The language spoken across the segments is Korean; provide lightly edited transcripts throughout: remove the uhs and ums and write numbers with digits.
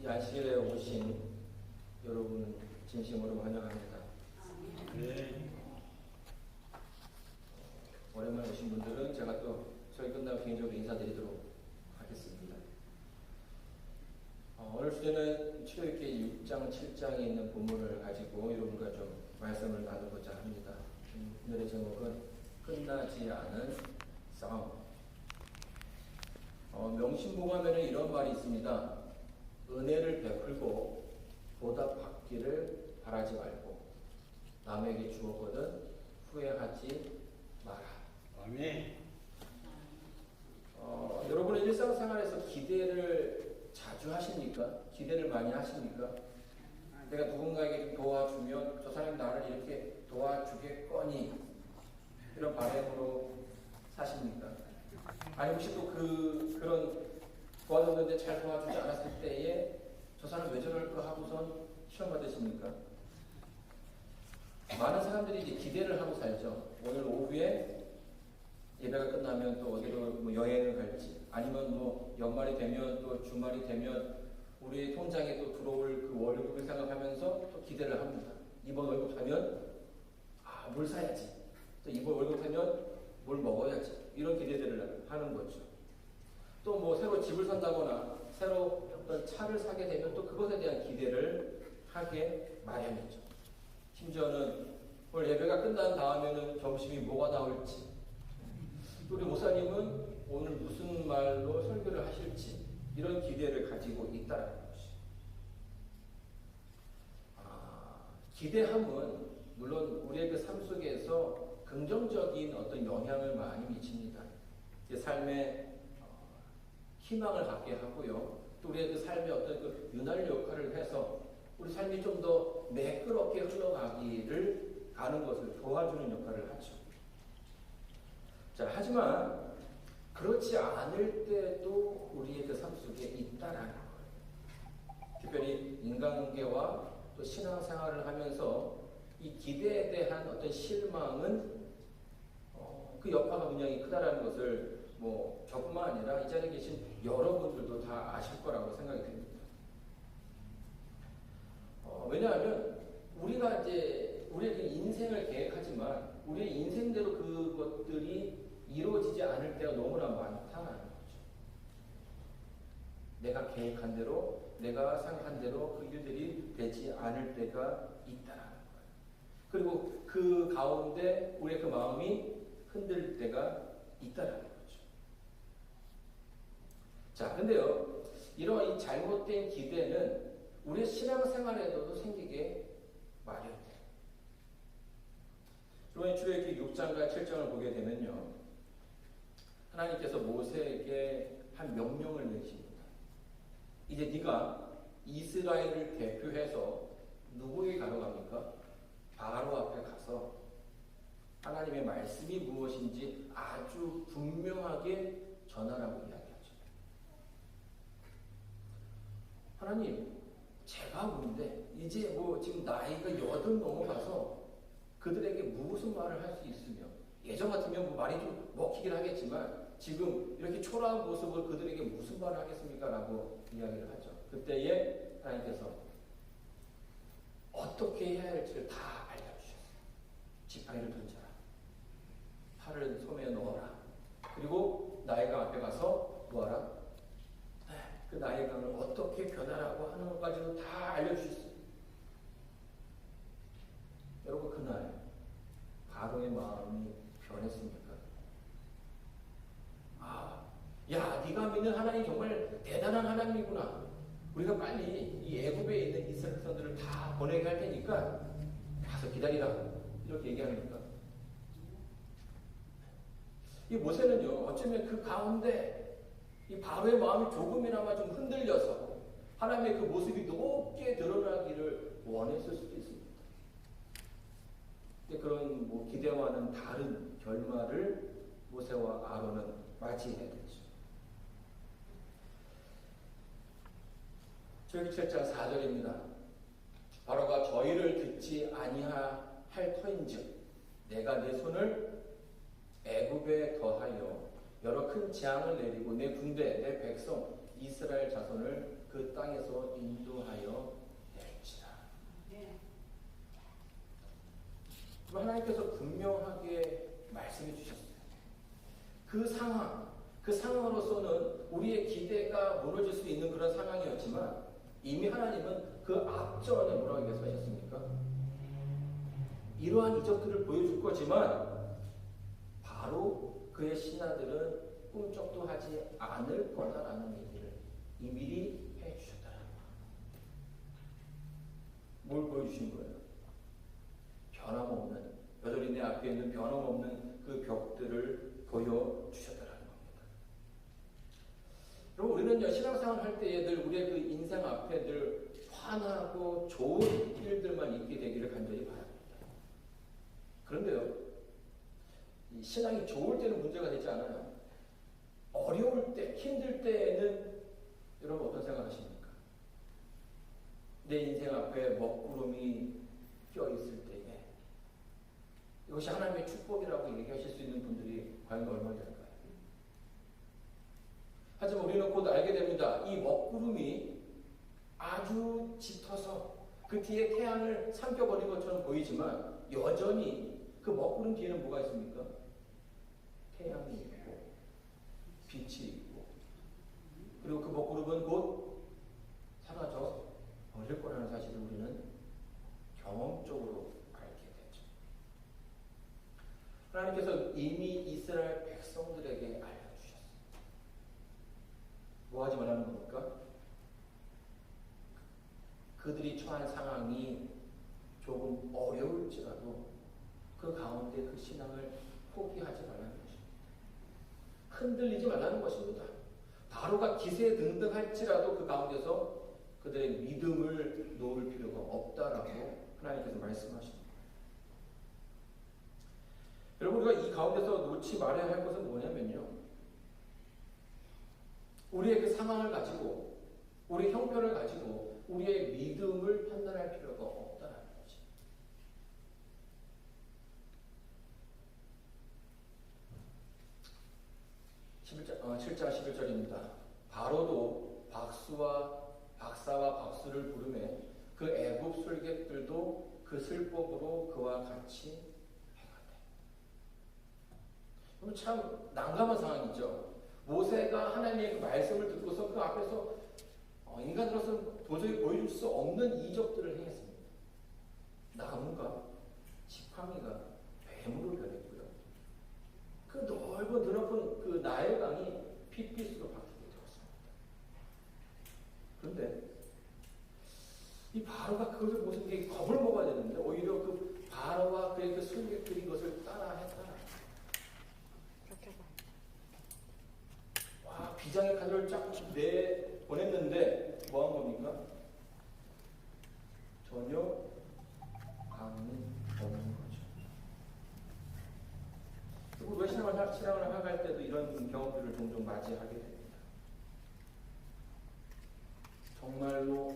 안식일에 오신 여러분 진심으로 환영합니다. 네. 오랜만에 오신 분들은 제가 또 설교 끝나고 개인적으로 인사드리도록 하겠습니다. 오늘 주제는 출애굽기 6장, 7장에 있는 본문을 가지고 여러분과 좀 말씀을 나누고자 합니다. 오늘의 제목은 끝나지 않은 싸움. 명심보감에는 이런 말이 있습니다. 은혜를 베풀고 보답받기를 바라지 말고 남에게 주었거든 후회하지 마라. 아멘. 여러분의 일상생활에서 기대를 자주 하십니까? 기대를 많이 하십니까? 내가 누군가에게 도와주면 저 사람이 나를 이렇게 도와주겠거니 이런 바람으로 사십니까? 아니 혹시 또 그런 도와줬는데 잘 도와주지 않았을 때에 저 사람 왜 저럴까 하고선 시험 받으십니까? 많은 사람들이 이제 기대를 하고 살죠. 오늘 오후에 예배가 끝나면 또 어디로 뭐 여행을 갈지, 아니면 뭐 연말이 되면 또 주말이 되면 우리 통장에 또 들어올 그 월급을 생각하면서 또 기대를 합니다. 이번 월급 타면 뭘 사야지. 또 이번 월급 타면 뭘 먹어야지. 이런 기대들을 하는 거죠. 또 뭐 새로 집을 산다거나 새로 어떤 차를 사게 되면 또 그것에 대한 기대를 하게 마련이죠. 심지어는 오늘 예배가 끝난 다음에는 점심이 뭐가 나올지, 우리 목사님은 오늘 무슨 말로 설교를 하실지 이런 기대를 가지고 있다는 것이. 기대함은 물론 우리의 그 삶 속에서 긍정적인 어떤 영향을 많이 미칩니다. 삶에 희망을 갖게 하고요. 또 우리의 그 삶의 어떤 그 윤활 역할을 해서 우리 삶이 좀 더 매끄럽게 흘러가기를 가는 것을 도와주는 역할을 하죠. 자, 하지만 그렇지 않을 때도 우리의 그 삶 속에 있다라는 거예요. 특별히 인간관계와 또 신앙생활을 하면서 이 기대에 대한 어떤 실망은 그 여파가 굉장히 크다라는 것을 저뿐만 아니라 이 자리에 계신 여러분들도 다 아실 거라고 생각이 됩니다. 왜냐하면 우리가 이제 우리의 인생을 계획하지만 우리의 인생대로 그것들이 이루어지지 않을 때가 너무나 많다는 거죠. 내가 계획한 대로, 내가 생각한 대로 그 일들이 되지 않을 때가 있다는 거예요. 그리고 그 가운데 우리의 그 마음이 흔들 때가 있다는 거죠. 자, 근데요, 이런 이 잘못된 기대는 우리의 신앙생활에도 생기게 마련돼요. 이번에 출애굽기 6장과 7장을 보게 되면요, 하나님께서 모세에게 한 명령을 내리십니다. 이제 네가 이스라엘을 대표해서 누구에게 가러 갑니까? 바로 앞에 가서 하나님의 말씀이 무엇인지 아주 분명하게 전하라고 이야기하죠. 하나님, 제가 보는데 이제 지금 나이가 80 넘어가서 그들에게 무슨 말을 할 수 있으며, 예전 같으면 말이 좀 먹히긴 하겠지만 지금 이렇게 초라한 모습을 그들에게 무슨 말을 하겠습니까? 라고 이야기를 하죠. 그때에 하나님께서 어떻게 해야 할지를 다 알려주셨어요. 지팡이를 던져라. 팔을 소매에 넣어라. 그리고 나이가 앞에 가서 뭐하라? 그 나의 강을 어떻게 변하라고 하는 것까지도 다 알려주셨어요. 여러분, 그날 바로의 마음이 변했습니까? 야, 네가 믿는 하나님 정말 대단한 하나님이구나. 우리가 빨리 이 애굽에 있는 이스라엘 백성들을 다 보내게 할 테니까 가서 기다리라. 이렇게 얘기합니까? 이 모세는요, 어쩌면 그 가운데 이 바로의 마음이 조금이나마 좀 흔들려서 하나님의 그 모습이 높게 드러나기를 원했을 수도 있습니다. 근데 그런 기대와는 다른 결말을 모세와 아론은 맞이해야 되죠. 출애굽기 7장 4절입니다. 바로가 저희를 듣지 아니할 터인즉 내가 내 손을 애굽에 더하여 여러 큰 재앙을 내리고 내 군대, 내 백성 이스라엘 자손을 그 땅에서 인도하여 낼지라. 하나님께서 분명하게 말씀해 주셨어요. 그 상황으로서는 우리의 기대가 무너질 수 있는 그런 상황이었지만 이미 하나님은 그 앞전에 뭐라고 말씀하셨습니까? 이러한 이적들을 보여줄 거지만 바로 그의 신하들은 꿈쩍도 하지 않을 거다라는 얘기를 미리 해주셨다는 거예요. 뭘 보여주신 거예요? 변함없는, 여전히 내 앞에 있는 변함없는 그 벽들을 보여주셨다는 겁니다. 그리고 우리는요, 신앙생활 할 때에 늘 우리의 그 인생 앞에 늘 환하고 좋은 일들만 있게 되기를 간절히 바랍니다. 그런데요, 이 신앙이 좋을 때는 문제가 되지 않아요. 어려울 때, 힘들 때에는 여러분 어떤 생각하십니까? 내 인생 앞에 먹구름이 껴있을 때에 이것이 하나님의 축복이라고 얘기하실 수 있는 분들이 과연 얼마나 될까요? 하지만 우리는 곧 알게 됩니다. 이 먹구름이 아주 짙어서 그 뒤에 태양을 삼켜버린 것처럼 보이지만 여전히 그 먹구름 뒤에는 뭐가 있습니까? 태양이 있고 빛이 있고 그리고 그 먹구름은 곧 사라져 버릴 거라는 사실을 우리는 경험적으로 알게 되죠. 하나님께서 이미 이스라엘 백성들에게 알려주셨어요. 뭐 하지 말라는 겁니까? 그들이 처한 상황이 조금 어려울지라도 그 가운데 그 신앙을 포기하지 말라는 것입니다. 흔들리지 말라는 것입니다. 바로가 기세등등할지라도 그 가운데서 그들의 믿음을 놓을 필요가 없다라고 하나님께서 말씀하십니다. 여러분, 우리가 이 가운데서 놓지 말아야 할 것은 뭐냐면요, 우리의 그 상황을 가지고 우리의 형편을 가지고 우리의 믿음을 판단할 필요가 없다는 거지. 7장 11절입니다. 바로도 박사와 박수를 부르매 그 애굽 술객들도 그 슬법으로 그와 같이 행하되. 참 난감한 상황이죠. 모세가 하나님의 그 말씀을 듣고서 그 앞에서 인간으로서 도저히 보여줄 수 없는 이적들을 행했습니다. 나무가 지팡이가 뱀으로 변했고요. 그 넓은 드넓은 그 나일강이 핏빛으로 바뀌게 되었습니다. 그런데 이 바로가 그것을 보신 게 겁을 먹어야 되는데 오히려 그 바로와 그의 그 술객들이 그것을 따라했다. 와, 비장의 카드를 쫙 내보냈는데 뭐 한 겁니까? 전혀 감이 없는 거죠. 그리고 왜 신앙을 하갈 때도 이런 경험들을 종종 맞이하게 됩니다. 정말로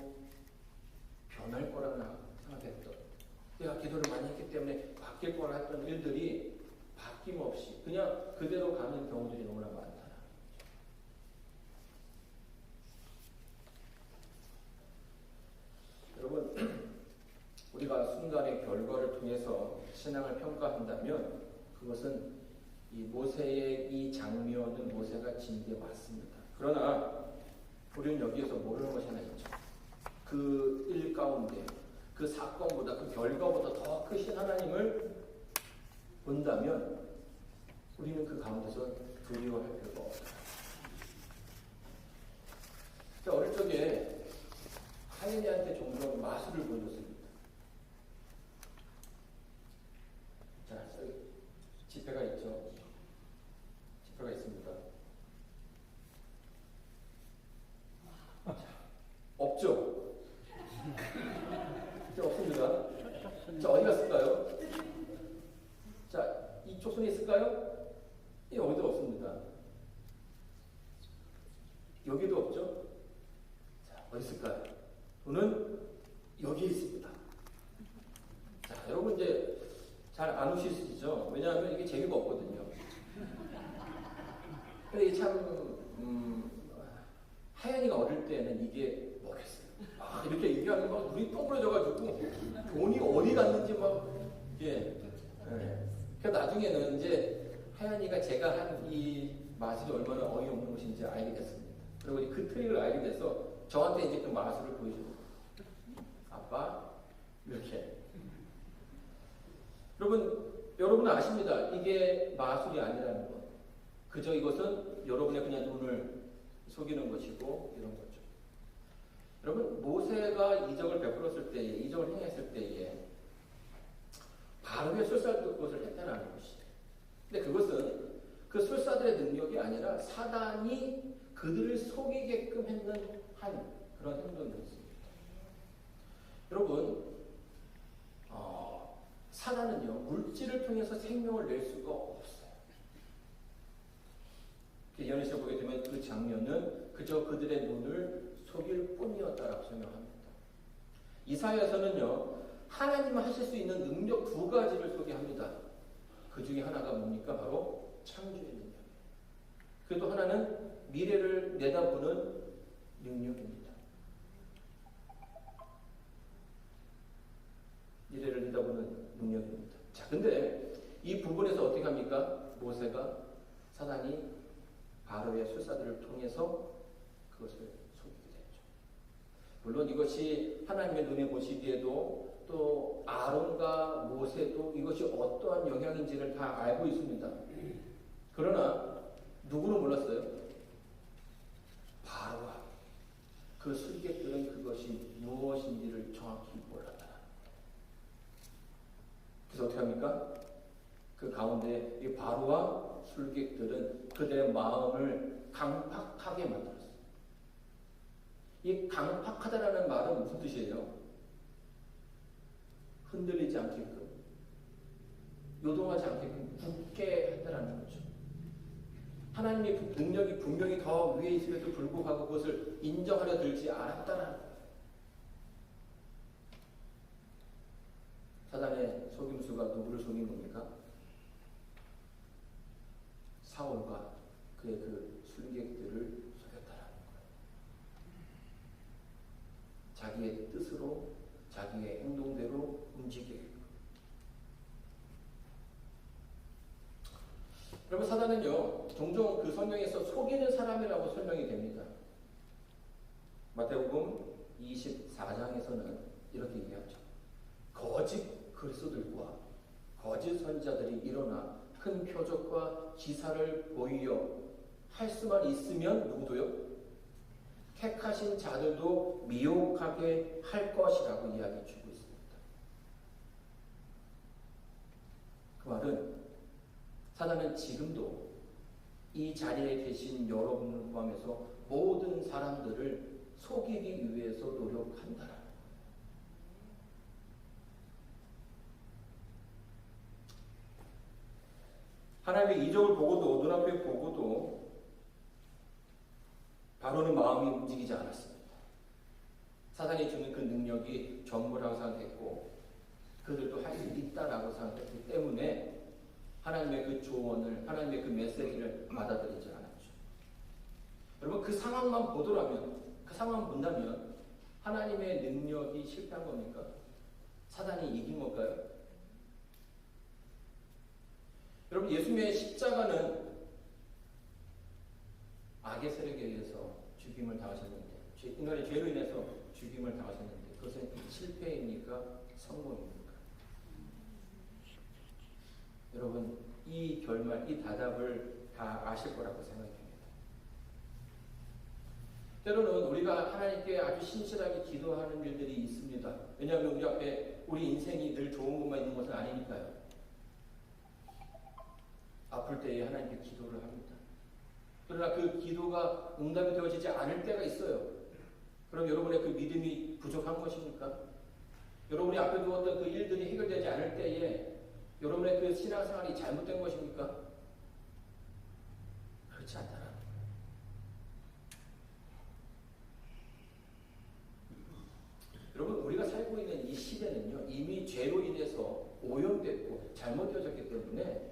변할 거라나 생각했던, 내가 기도를 많이 했기 때문에 바뀔 거라 했던 일들이 바뀜없이 그냥 그대로 가는 경우들이 너무나 많다는 거죠. 여러분, 우리가 순간의 결과를 통해서 신앙을 평가한다면 그것은 이 모세의 이 장면은 모세가 진 게 맞습니다. 그러나 우리는 여기에서 모르는 것이 하나 있죠. 그 일 가운데 그 사건보다 그 결과보다 더 크신 하나님을 본다면 우리는 그 가운데서 두려워할 필요가 없어요. 제가 어릴 적에 하인이한테 종종 마술을 보여줬습니다. 자, 지폐가 있죠. 지폐가 있습니다. 자, 없죠? 자, 없습니다. 자, 어디 갔을까요? 자, 이쪽 손에 있을까요? 예, 어디도 없습니다. 여기도 없죠? 자, 어디 있을까요? 돈은 여기에 있습니다. 자, 여러분 이제 잘 안 오시죠? 왜냐하면 이게 재미가 없거든요. 근데 이게 참 하연이가 어릴 때는 이게 뭐겠어요? 이렇게 얘기하면 막 눈이 동그래져가지고 돈이 어디 갔는지 막 예. 그 나중에는 이제 하연이가 제가 한 이 마술이 얼마나 어이없는 것인지 알게 됐습니다. 그리고 그 트릭을 알게 돼서 저한테 이제 그 마술을 보여줍니다. 아빠 이렇게. 여러분 아십니다. 이게 마술이 아니라는 것. 그저 이것은 여러분의 그냥 눈을 속이는 것이고 이런 거죠. 여러분 모세가 이적을 베풀었을 때에 이적을 행했을 때에 바로의 술사들 것을 했다는 것이죠. 근데 그것은 그 술사들의 능력이 아니라 사단이 그들을 속이게끔 했는 한 그런 행동이었습니다. 여러분 사단은요 물질을 통해서 생명을 낼 수가 없어요. 예언에서 보게 되면 그 장면은 그저 그들의 눈을 속일 뿐이었다라고 설명합니다. 이사야서는요 하나님 하실 수 있는 능력 두 가지를 소개합니다. 그 중에 하나가 뭡니까? 바로 창조의 능력이에요. 그리고 또 하나는 미래를 내다보는 능력입니다. 미래를 내다보는 능력입니다. 자, 근데 이 부분에서 어떻게 합니까? 모세가 사단이 바로의 술사들을 통해서 그것을 속이게 됐죠. 물론 이것이 하나님의 눈에 보시기에도 또 아론과 모세도 이것이 어떠한 영향인지를 다 알고 있습니다. 그러나 누구는 몰랐어요? 바로와 그 술객들은 그것이 무엇인지를 정확히 몰랐다. 그래서 어떻게 합니까? 그 가운데 이 바로와 술객들은 그들의 마음을 강팍하게 만들었어요. 이 강팍하다라는 말은 무슨 뜻이에요? 흔들리지 않게끔, 요동하지 않게끔 굳게 했다라는 거죠. 하나님의 능력이 분명히 더 위에 있음에도 불구하고 그것을 인정하려 들지 않았다라는 거예요. 사단의 속임수가 누구를 속인 겁니까? 사울과 그의 그 술객들을 속였다라는 거예요. 자기의 뜻으로, 자기의 행동대로 움직이게끔. 여러분 사단은요 종종 그 성경에서 속이는 사람이라고 설명이 됩니다. 마태복음 24장에서는 이렇게 얘기하죠. 거짓 그리스도들과 거짓 선지자들이 일어나 큰 표적과 기사를 보이려 할 수만 있으면 누구도요? 택하신 자들도 미혹하게 할 것이라고 이야기해 주고 있습니다. 그 말은 사단은 지금도 이 자리에 계신 여러분을 포함해서 모든 사람들을 속이기 위해서 노력한다라는 거예요. 하나님의 이적을 보고도 눈앞에 보고도 바로는 마음이 움직이지 않았습니다. 사단이 주는 그 능력이 전부라고 생각했고 그들도 할 수 있다라고 생각했기 때문에 하나님의 그 조언을, 하나님의 그 메시지를 받아들이지 않았죠. 여러분 그 상황만 보더라면, 그 상황만 본다면 하나님의 능력이 실패한 겁니까? 사단이 이긴 걸까요? 여러분 예수님의 십자가는 악의 세력에 의해서 죽임을 당하셨는데, 인간의 죄로 인해서 죽임을 당하셨는데 그것은 실패입니까? 성공입니까? 여러분 이 결말, 이 답을 다 아실 거라고 생각합니다. 때로는 우리가 하나님께 아주 신실하게 기도하는 일들이 있습니다. 왜냐하면 우리 앞에 우리 인생이 늘 좋은 것만 있는 것은 아니니까요. 아플 때에 하나님께 기도를 합니다. 그러나 그 기도가 응답이 되어지지 않을 때가 있어요. 그럼 여러분의 그 믿음이 부족한 것입니까? 여러분이 앞에 두었던 그 일들이 해결되지 않을 때에 여러분의 그 신앙생활이 잘못된 것입니까? 그렇지 않다라는 거예요. 여러분 우리가 살고 있는 이 시대는요 이미 죄로 인해서 오염됐고 잘못되어졌기 때문에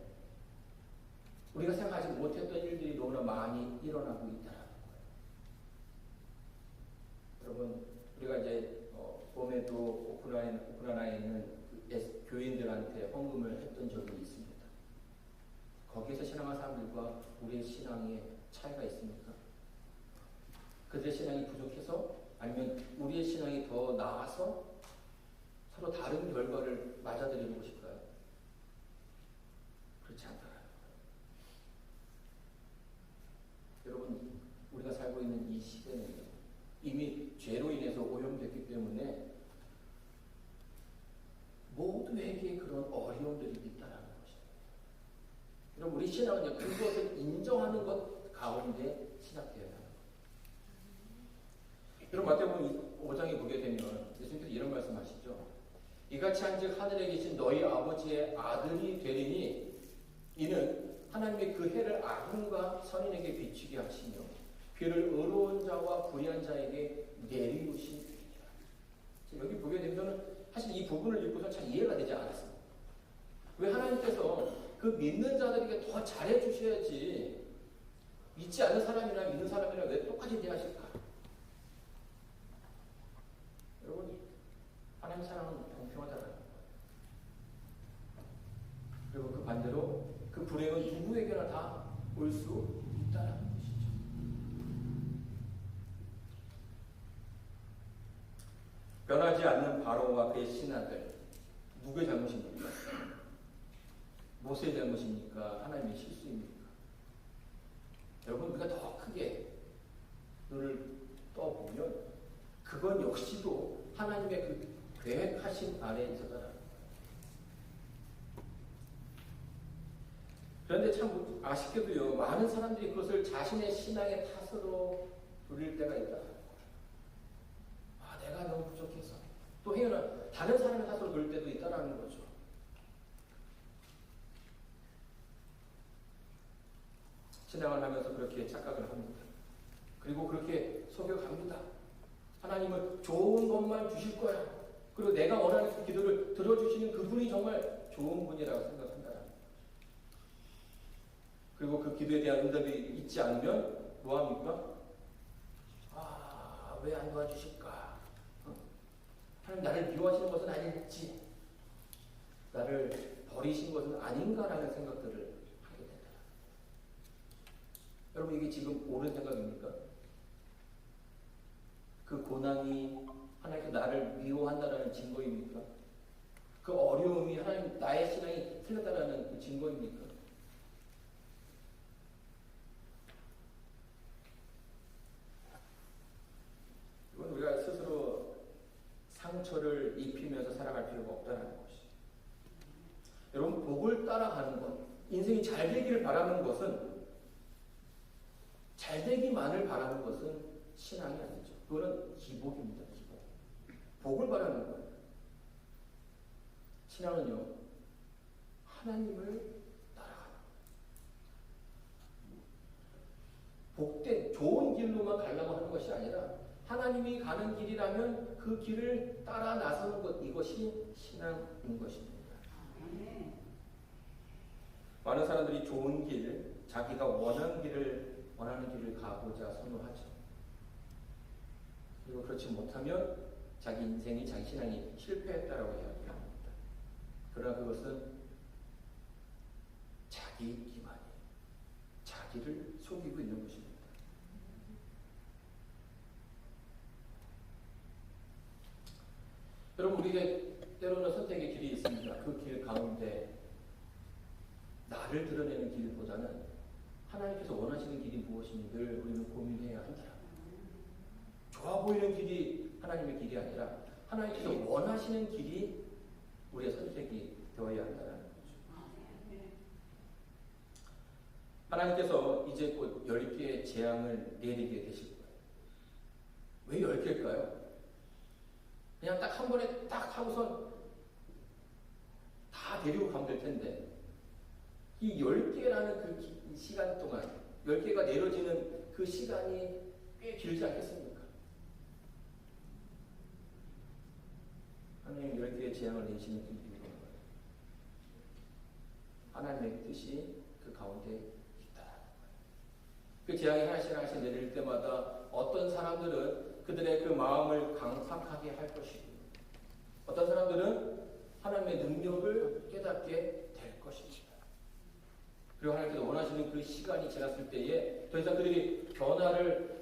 우리가 생각하지 못했던 일들이 너무나 많이 일어나고 있다는 거예요. 우크라이나에 있는 교인들한테 헌금을 했던 적이 있습니다. 거기에서 신앙하는 사람들과 우리의 신앙의 차이가 있습니까? 그들의 신앙이 부족해서 아니면 우리의 신앙이 더 나아서 서로 다른 결과를 맞아들이는 것일까요? 그렇지 않다라는 거예요. 여러분, 우리가 살고 있는 이 시대는요, 이미 죄로 인해서 오염됐기 때문에 모두에게 그런 어려움들이 있다는 것입니다. 여러분, 우리 신앙은요, 그것을 인정하는 것 가운데 시작되어야 합니다. 여러분, 마태복음 5장에 보게 되면 예수님께서 이런 말씀하시죠. 이같이 한즉 하늘에 계신 너희 아버지의 아들이 되리니 이는 하나님의 그 해를 악인과 선인에게 비추게 하시며 그를 의로운 자와 불의한 자에게 내리우신 이라. 여기 보게 되면 사실 이 부분을 읽고서 잘 이해가 되지 않았습니다. 왜 하나님께서 그 믿는 자들에게 더 잘해 주셔야지 믿지 않는 사람이나 믿는 사람이랑 왜 똑같이 대하실까? 여러분, 하나님 사랑은 공평하다는 거예요. 그리고 그 반대로 그 불행은 누구에게나 다 올 수 있다는 것이죠. 변하지 않는 바로와 그의 신하들, 누구의 잘못입니까? 모세의 잘못입니까? 하나님의 실수입니까? 여러분, 우리가 더 크게 눈을 떠보면 그건 역시도 하나님의 그 계획하신 아래에 있었다는 거예요. 그런데 참 아쉽게도요, 많은 사람들이 그것을 자신의 신앙의 탓으로 돌릴 때가 있다. 내가 너무 부족해서. 또 행여는 다른 사람의 탓으로 돌릴 때도 있다는 거죠. 신앙을 하면서 그렇게 착각을 합니다. 그리고 그렇게 속여갑니다. 하나님은 좋은 것만 주실 거야. 그리고 내가 원하는 그 기도를 들어주시는 그분이 정말 좋은 분이라고 생각한다. 그리고 그 기도에 대한 응답이 있지 않으면 뭐합니까? 왜 안 도와주실까? 하나님 나를 미워하시는 것은 아닐지, 나를 버리신 것은 아닌가라는 생각들을 하게 된다. 여러분, 이게 지금 옳은 생각입니까? 그 고난이 하나님께서 나를 미워한다는 증거입니까? 그 어려움이 하나님 나의 신앙이 틀렸다는 그 증거입니까? 이건 우리가 스스로 상처를 입히면서 살아갈 필요가 없다는 것이. 여러분, 복을 따라가는 것, 인생이 잘 되기를 바라는 것은, 잘 되기만을 바라는 것은 신앙이 아니죠. 그거는 기복입니다. 기복. 복을 바라는 거예요. 신앙은요, 하나님을 따라가는 거예요. 복된 좋은 길로만 가려고 하는 것이 아니라 하나님이 가는 길이라면 그 길을 따라 나서는 것, 이것이 신앙인 것입니다. 많은 사람들이 좋은 길, 자기가 원하는 길을 가고자 선호하죠. 그리고 그렇지 못하면 자기 인생이, 자기 신앙이 실패했다라고 이야기합니다. 그러나 그것은 자기 기만이, 자기를 속이고 있는 것입니다. 여러분, 우리에게 때로는 선택의 길이 있습니다. 그 길 가운데 나를 드러내는 길보다는 하나님께서 원하시는 길이 무엇인지 늘 우리는 고민해야 한다. 좋아 보이는 길이 하나님의 길이 아니라 하나님께서 원하시는 길이 우리의 선택이 되어야 한다는 거죠. 하나님께서 이제 곧 10개의 재앙을 내리게 되실 거예요. 왜 10개일까요? 그냥 딱 한 번에 딱 하고선 다 데리고 가면 될 텐데, 이 10개라는 그 시간 동안, 10개가 내려지는 그 시간이 꽤 길지 않겠습니까? 하나님 10개의 재앙을 내시는 이유가 뭐예요? 하나님의 뜻이 그 가운데 있다. 그 재앙이 하나씩 하나씩 내릴 때마다 어떤 사람들은 그들의 그 마음을 강팍하게 할 것이고, 어떤 사람들은 하나님의 능력을 깨닫게 될 것입니다. 그리고 하나님께서 원하시는 그 시간이 지났을 때에 더 이상 그들이 변화를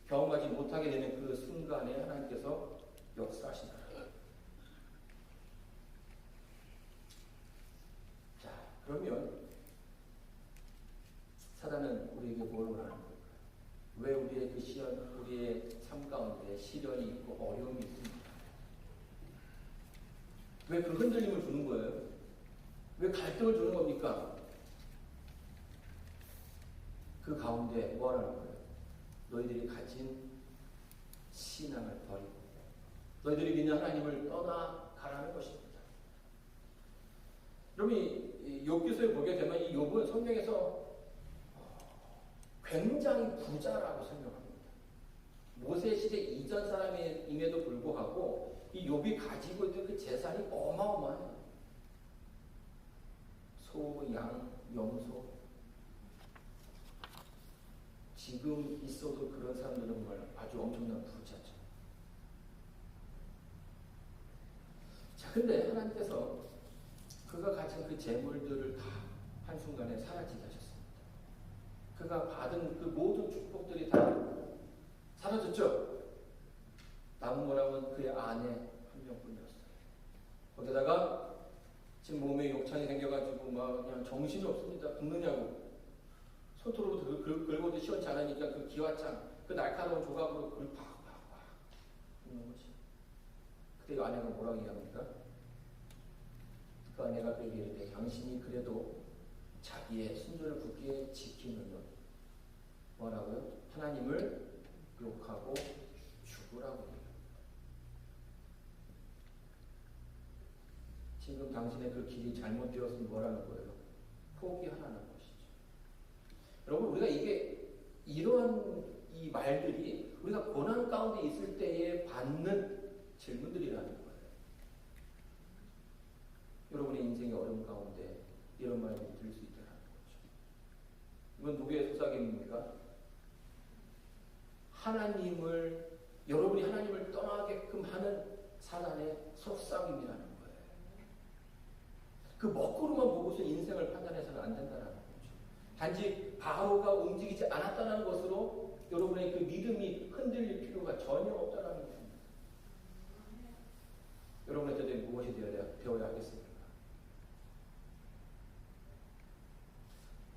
경험하지 못하게 되는 그 순간에 하나님께서 역사하신다. 자, 그러면 사단은 우리에게 뭘 원하는 걸까요? 왜 우리의 그 시련, 우리의 삶 가운데 시련이 있고 어려움이 있습니까? 왜 그 흔들림을 주는 거예요? 왜 갈등을 주는 겁니까? 그 가운데 뭐 하라는 거예요? 너희들이 가진 신앙을 버리고 너희들이 믿는 하나님을 떠나가라는 것입니다. 여러분 이 욥기서에 보게 되면 이 욥은 성경에서 굉장히 부자라고 설명합니다. 모세 시대 이전 사람임에도 불구하고 이 욥이 가지고 있던 그 재산이 어마어마해요. 소, 양, 염소. 지금 있어도 그런 사람들은 정말 아주 엄청난 부자죠. 자, 근데 하나님께서 그가 가진 그 재물들을 다 한순간에 사라지게 하셨습니다. 그가 받은 그 모든 축복들이 다 사라졌죠. 남은 거라면 그의 아내 한 명뿐이었어요. 거기다가 지금 몸에 욕창이 생겨가지고 막 그냥 정신이 없습니다. 긁느냐고. 손톱으로 긁어도 시원치 않으니까 그 기와장, 그 날카로운 조각으로 그걸 팍팍팍 긁는 거지. 그때 이 아내가 뭐라고 얘기합니까? 그 아내가 그에게 이르되 당신이 그래도 자기의 순전을 굳게 지키면 뭐라고요? 하나님을 욕하고 죽으라고 해요. 지금 당신의 그 길이 잘못되었으면 뭐라는 거예요? 포기하라는 것이죠. 여러분 우리가 이러한 이 말들이 우리가 고난 가운데 있을 때에 받는 질문들이라는 거예요. 여러분의 인생의 어려움 가운데 이런 말들이 들 수 있다는 거죠. 이건 누구의 속삭임입니까? 여러분이 하나님을 떠나게끔 하는 사단의 속삭임이라는 거예요. 그 먹구름만 보고서 인생을 판단해서는 안 된다는 거죠. 단지 바로가 움직이지 않았다는 것으로 여러분의 그 믿음이 흔들릴 필요가 전혀 없다는 것입니다. 여러분의 때에 무엇이 되어야 하겠습니까?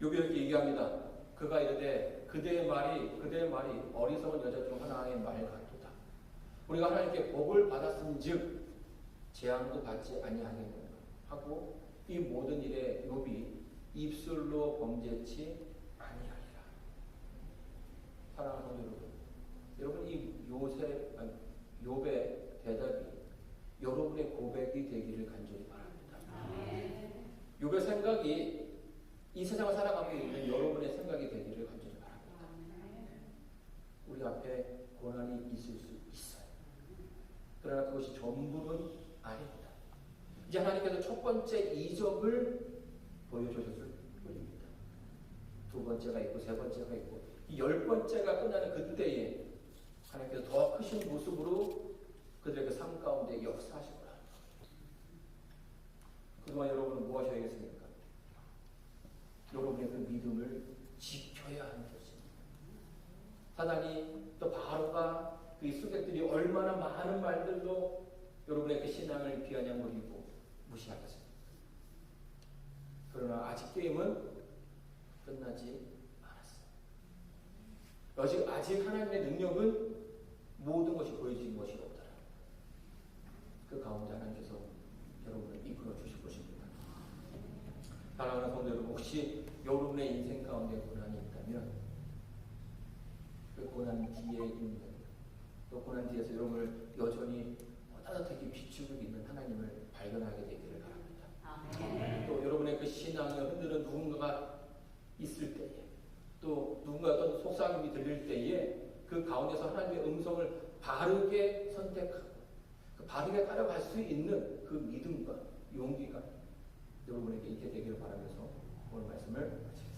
욥이 이렇게 얘기합니다. 그가 이르되 그대의 말이 어리석은 여자 중 하나의 말 같도다. 우리가 하나님께 복을 받았은즉 재앙도 받지 아니하겠느냐 하고 이 모든 일에 욥이 입술로 범죄치 아니하리라. 사랑하는 성도 여러분, 이 욥의 대답이 여러분의 고백이 되기를 간절히 바랍니다. 욥의 생각이 이 세상을 살아가고 있는 여러분의 생각이 되기를 간절히 바랍니다. 우리 앞에 고난이 있을 수 있어요. 그러나 그것이 전부는 아닙니다. 이제 하나님께서 첫 번째 이적을 보여주셨을 뿐입니다. 두 번째가 있고 세 번째가 있고 이 10번째가 끝나는 그때에 하나님께서 더 크신 모습으로 그들의 삶 가운데 역사하실 거라. 그동안 여러분은 뭐 하셔야겠습니까? 여러분의 그 믿음을 지켜야 하는 것입니다. 사단이 또 바로가 그 수객들이 얼마나 많은 말들로 여러분의 그 신앙을 비아냥거리고 무시하겠습니까? 그러나 아직 게임은 끝나지 않았어요. 아직 하나님의 능력은 모든 것이 보여진 것이 없다. 그 가운데 하나님께서 여러분을 이끌어 주실 것입니다. 사랑하는 성도 여러분, 혹시 여러분의 인생 가운데 고난이 있다면 그 고난 뒤에 있는 또 고난 뒤에서 여러분을 여전히 따뜻하게 비추고 있는 하나님을 발견하게 되기를 바랍니다. 또 여러분의 그 신앙을 흔드는 누군가가 있을 때에 또 누군가 어떤 속삭임이 들릴 때에 그 가운데서 하나님의 음성을 바르게 선택하고 그 바르게 따라갈 수 있는 그 믿음과 용기가 여러분에게 있게 되기를 바라면서 오늘 말씀을 마치겠습니다.